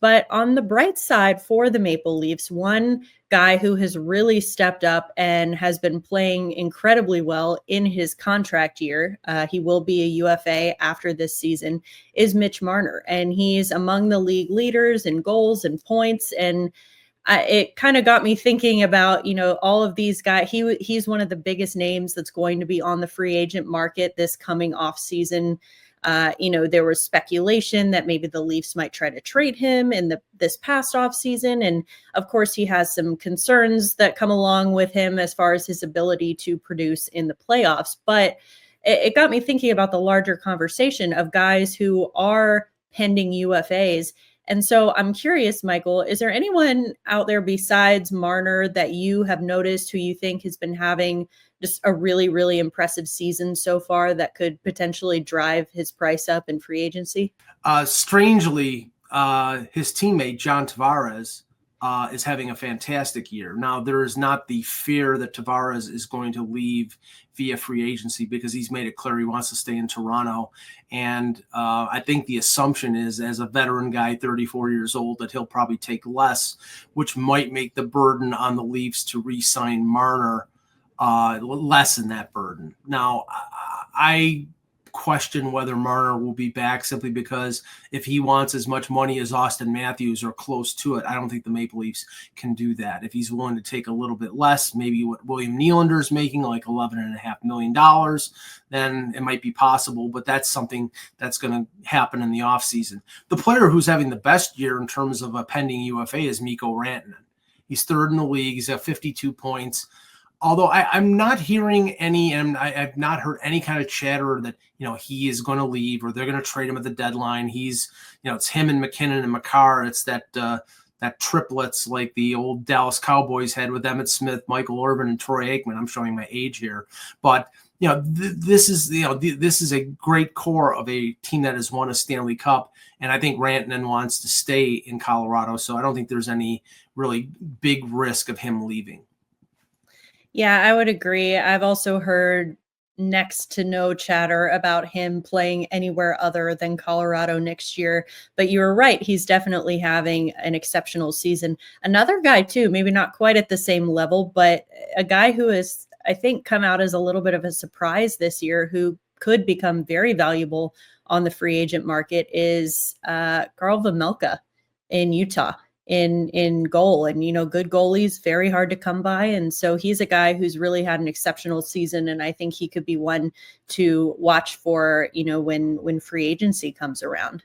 But on the bright side for the Maple Leafs, one guy who has really stepped up and has been playing incredibly well in his contract year, he will be a UFA after this season, is Mitch Marner. And he's among the league leaders in goals and points. And it kind of got me thinking about, all of these guys. He's one of the biggest names that's going to be on the free agent market this coming off season. There was speculation that maybe the Leafs might try to trade him in this past off season. And of course, he has some concerns that come along with him as far as his ability to produce in the playoffs. But it got me thinking about the larger conversation of guys who are pending UFAs. And so I'm curious, Michael, is there anyone out there besides Marner that you have noticed who you think has been having just a really, really impressive season so far that could potentially drive his price up in free agency? Strangely, his teammate, John Tavares, is having a fantastic year. Now, there is not the fear that Tavares is going to leave via free agency because he's made it clear he wants to stay in Toronto. And I think the assumption is, as a veteran guy, 34 years old, that he'll probably take less, which might make the burden on the Leafs to re-sign Marner lessen that burden. Now, I question whether Marner will be back simply because if he wants as much money as Austin Matthews or close to it, I don't think the Maple Leafs can do that. If he's willing to take a little bit less, maybe what William Nylander is making, like $11.5 million, then it might be possible, but that's something that's going to happen in the offseason. The player who's having the best year in terms of a pending UFA is Mikko Rantanen. He's third in the league. He's at 52 points. Although I'm not hearing any, and I've not heard any kind of chatter that, he is going to leave or they're going to trade him at the deadline. He's, it's him and McKinnon and Makar. It's that triplets like the old Dallas Cowboys had with Emmitt Smith, Michael Irvin, and Troy Aikman. I'm showing my age here, but this is a great core of a team that has won a Stanley Cup, and I think Rantanen wants to stay in Colorado, so I don't think there's any really big risk of him leaving. Yeah, I would agree. I've also heard next to no chatter about him playing anywhere other than Colorado next year. But you were right. He's definitely having an exceptional season. Another guy, too, maybe not quite at the same level, but a guy who has, I think, come out as a little bit of a surprise this year, who could become very valuable on the free agent market, is Carl Vejmelka in Utah. In goal. And good goalies, very hard to come by, and so he's a guy who's really had an exceptional season, and I think he could be one to watch for when free agency comes around.